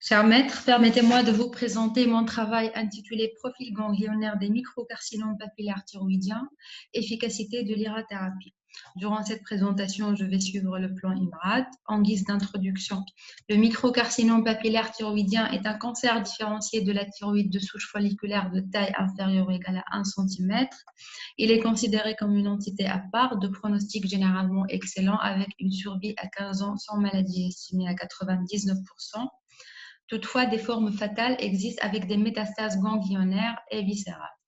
Cher maître, permettez-moi de vous présenter mon travail intitulé Profil ganglionnaire des microcarcinomes papillaires thyroïdiens, efficacité de l'irathérapie. Durant cette présentation, je vais suivre le plan IMRAD. En guise d'introduction, le microcarcinome papillaire thyroïdien est un cancer différencié de la thyroïde de souche folliculaire de taille inférieure ou égale à 1 cm. Il est considéré comme une entité à part, de pronostic généralement excellent, avec une survie à 15 ans sans maladie estimée à 99%. Toutefois, des formes fatales existent avec des métastases ganglionnaires et viscérales.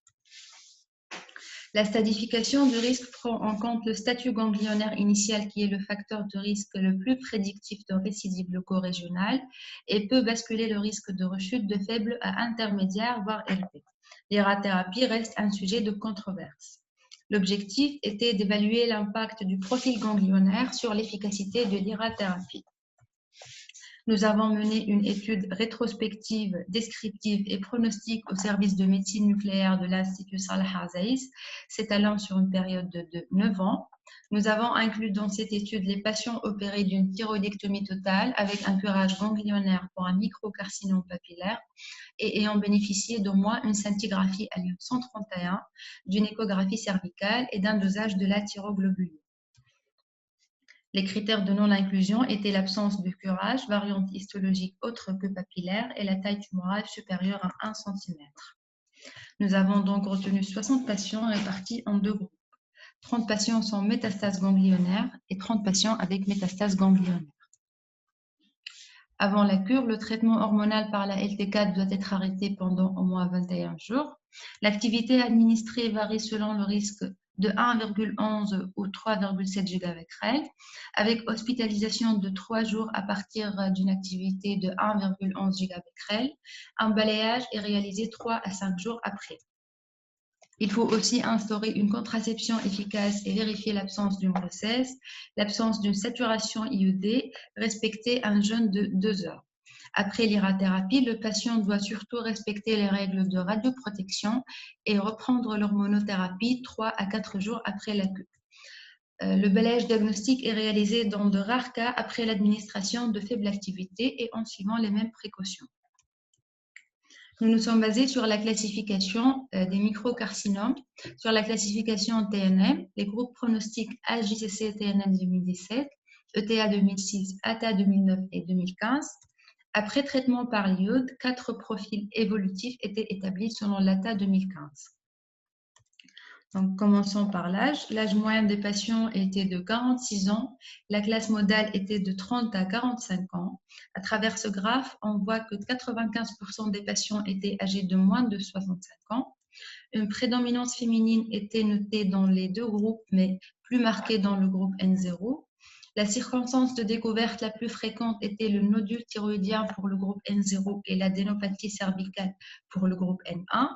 La stratification du risque prend en compte le statut ganglionnaire initial qui est le facteur de risque le plus prédictif de récidive loco-régionale et peut basculer le risque de rechute de faible à intermédiaire, voire élevé. L'irathérapie reste un sujet de controverse. L'objectif était d'évaluer l'impact du profil ganglionnaire sur l'efficacité de l'irathérapie. Nous avons mené une étude rétrospective, descriptive et pronostique au service de médecine nucléaire de l'Institut Salah Azaïs, s'étalant sur une période de 9 ans. Nous avons inclus dans cette étude les patients opérés d'une thyroïdectomie totale avec un curage ganglionnaire pour un microcarcinome papillaire et ayant bénéficié d'au moins une scintigraphie à l'iode 131, d'une échographie cervicale et d'un dosage de la thyroglobuline. Les critères de non-inclusion étaient l'absence de curage, variante histologique autre que papillaire et la taille tumorale supérieure à 1 cm. Nous avons donc retenu 60 patients répartis en 2 groupes. 30 patients sans métastase ganglionnaire et 30 patients avec métastase ganglionnaire. Avant la cure, le traitement hormonal par la LT4 doit être arrêté pendant au moins 21 jours. L'activité administrée varie selon le risque de 1,11 ou 3,7 GBq, avec hospitalisation de 3 jours à partir d'une activité de 1,11 GBq. Un balayage est réalisé 3 à 5 jours après. Il faut aussi instaurer une contraception efficace et vérifier l'absence d'une grossesse, l'absence d'une saturation iodée, respecter un jeûne de 2 heures. Après l'irathérapie, le patient doit surtout respecter les règles de radioprotection et reprendre l'hormonothérapie 3 à 4 jours après la cure. Le balayage diagnostique est réalisé dans de rares cas après l'administration de faible activité et en suivant les mêmes précautions. Nous nous sommes basés sur la classification des microcarcinomes, sur la classification TNM, les groupes pronostiques AJCC TNM 2017, ETA 2006, ATA 2009 et 2015. Après traitement par l'iode, 4 profils évolutifs étaient établis selon l'ATA 2015. Donc, commençons par l'âge. L'âge moyen des patients était de 46 ans. La classe modale était de 30 à 45 ans. À travers ce graphe, on voit que 95% des patients étaient âgés de moins de 65 ans. Une prédominance féminine était notée dans les 2 groupes, mais plus marquée dans le groupe N0. La circonstance de découverte la plus fréquente était le nodule thyroïdien pour le groupe N0 et l'adénopathie cervicale pour le groupe N1.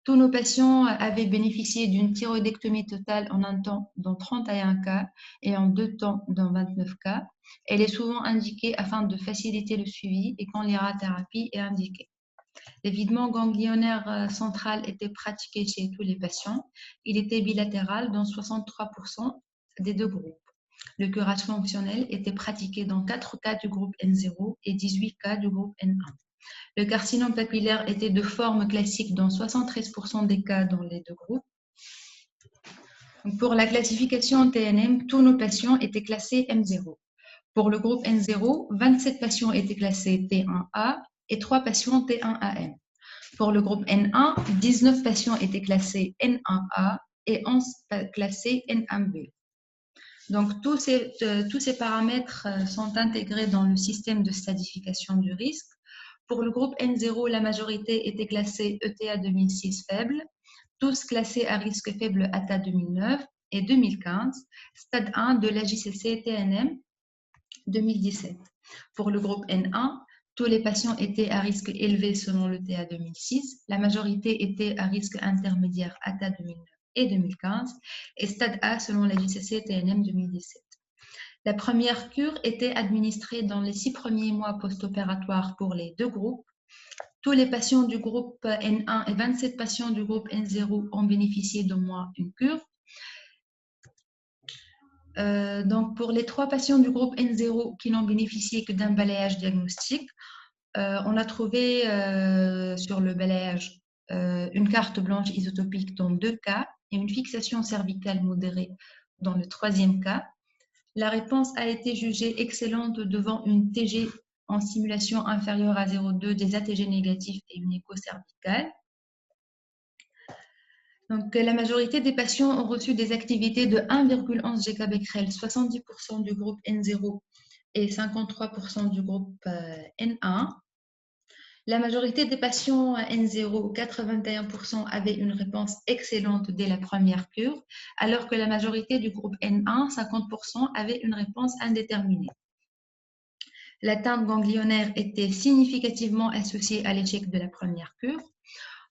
Tous nos patients avaient bénéficié d'une thyroïdectomie totale en un temps dans 31 cas et en 2 temps dans 29 cas. Elle est souvent indiquée afin de faciliter le suivi et quand l'irathérapie est indiquée. L'évidement ganglionnaire central était pratiqué chez tous les patients. Il était bilatéral dans 63% des 2 groupes. Le curage fonctionnel était pratiqué dans 4 cas du groupe N0 et 18 cas du groupe N1. Le carcinome papillaire était de forme classique dans 73% des cas dans les 2 groupes. Pour la classification TNM, tous nos patients étaient classés M0. Pour le groupe N0, 27 patients étaient classés T1A et 3 patients T1AM. Pour le groupe N1, 19 patients étaient classés N1A et 11 classés N1B. Donc, tous ces paramètres sont intégrés dans le système de stratification du risque. Pour le groupe N0, la majorité était classée ETA 2006 faible, tous classés à risque faible ATA 2009 et 2015, stade 1 de la JCC TNM 2017. Pour le groupe N1, tous les patients étaient à risque élevé selon le TA 2006, la majorité était à risque intermédiaire ATA 2009 et 2015, et stade A selon la JCC TNM 2017. La première cure était administrée dans les 6 premiers mois post-opératoires pour les 2 groupes. Tous les patients du groupe N1 et 27 patients du groupe N0 ont bénéficié d'au moins une cure. Donc, pour les 3 patients du groupe N0 qui n'ont bénéficié que d'un balayage diagnostique, on a trouvé sur le balayage une carte blanche isotopique dans 2 cas et une fixation cervicale modérée dans le 3e cas. La réponse a été jugée excellente devant une TG en simulation inférieure à 0,2, des ATG négatifs et une écho cervicale. Donc, la majorité des patients ont reçu des activités de 1,11 Gb/Bq, 70% du groupe N0 et 53% du groupe N1. La majorité des patients N0, 81%, avaient une réponse excellente dès la première cure, alors que la majorité du groupe N1, 50%, avaient une réponse indéterminée. L'atteinte ganglionnaire était significativement associée à l'échec de la première cure.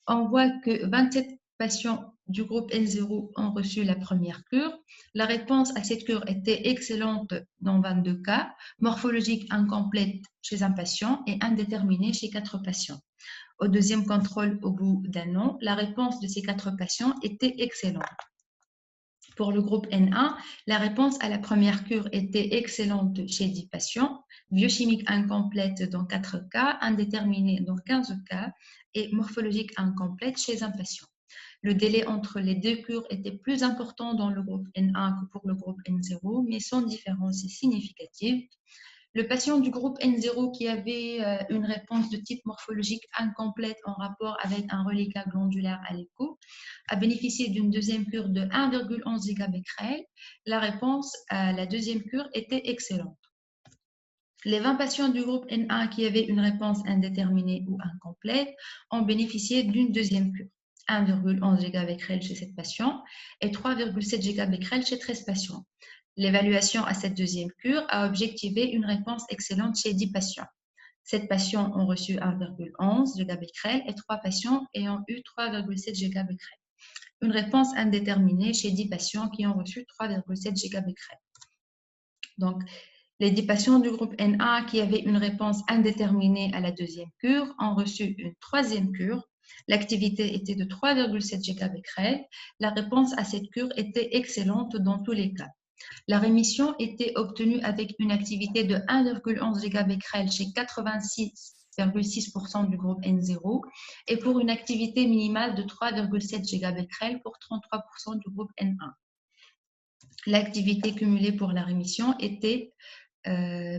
On voit que 27 patients du groupe N0 ont reçu la première cure. La réponse à cette cure était excellente dans 22 cas, morphologique incomplète chez un patient et indéterminée chez 4 patients. Au deuxième contrôle au bout d'un an, la réponse de ces 4 patients était excellente. Pour le groupe N1, la réponse à la première cure était excellente chez 10 patients, biochimique incomplète dans 4 cas, indéterminée dans 15 cas et morphologique incomplète chez un patient. Le délai entre les 2 cures était plus important dans le groupe N1 que pour le groupe N0, mais sans différence significative. Le patient du groupe N0 qui avait une réponse de type morphologique incomplète en rapport avec un reliquat glandulaire à l'écho a bénéficié d'une deuxième cure de 1,11 Gb/Bq. La réponse à la deuxième cure était excellente. Les 20 patients du groupe N1 qui avaient une réponse indéterminée ou incomplète ont bénéficié d'une deuxième cure. 1,11 Gb/Bq chez 7 patients et 3,7 Gb/Bq chez 13 patients. L'évaluation à cette deuxième cure a objectivé une réponse excellente chez 10 patients. 7 patients ont reçu 1,11 Gb/Bq et 3 patients ayant eu 3,7 Gb/Bq. Une réponse indéterminée chez 10 patients qui ont reçu 3,7 Gb/Bq. Donc, les 10 patients du groupe N1 qui avaient une réponse indéterminée à la deuxième cure ont reçu une troisième cure. L'activité était de 3,7 Gb/Bq. La réponse à cette cure était excellente dans tous les cas. La rémission était obtenue avec une activité de 1,11 Gb/Bq chez 86,6% du groupe N0 et pour une activité minimale de 3,7 Gb/Bq pour 33% du groupe N1. L'activité cumulée pour la rémission était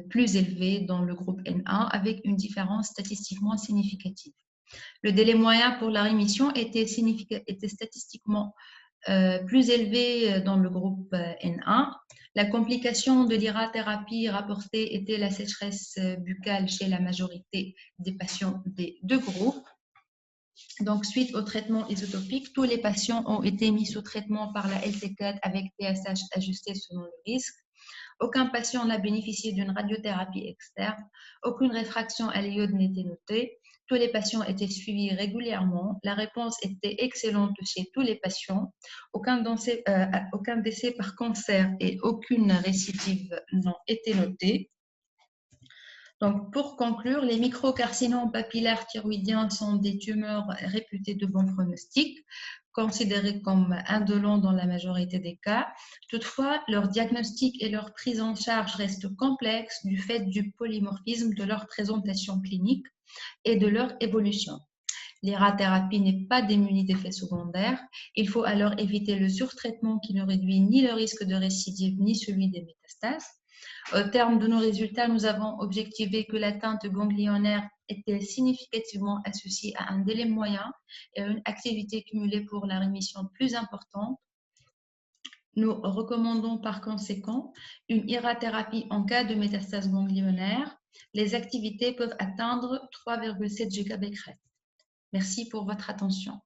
plus élevée dans le groupe N1 avec une différence statistiquement significative. Le délai moyen pour la rémission était statistiquement plus élevé dans le groupe N1. La complication de l'irathérapie rapportée était la sécheresse buccale chez la majorité des patients des 2 groupes. Donc, suite au traitement isotopique, tous les patients ont été mis sous traitement par la LT4 avec TSH ajusté selon le risque. Aucun patient n'a bénéficié d'une radiothérapie externe. Aucune réfraction à l'iode n'était notée. Tous les patients étaient suivis régulièrement. La réponse était excellente chez tous les patients. Aucun décès par cancer et aucune récidive n'ont été notés. Donc, pour conclure, les microcarcinomes papillaires thyroïdiens sont des tumeurs réputées de bon pronostic, considérées comme indolents dans la majorité des cas. Toutefois, leur diagnostic et leur prise en charge restent complexes du fait du polymorphisme de leur présentation clinique et de leur évolution. L'irathérapie n'est pas démunie d'effets secondaires. Il faut alors éviter le surtraitement qui ne réduit ni le risque de récidive ni celui des métastases. Au terme de nos résultats, nous avons objectivé que l'atteinte ganglionnaire était significativement associée à un délai moyen et à une activité cumulée pour la rémission plus importante. Nous recommandons par conséquent une irathérapie en cas de métastase ganglionnaire. Les activités peuvent atteindre 3,7 Gb/Bq. Merci pour votre attention.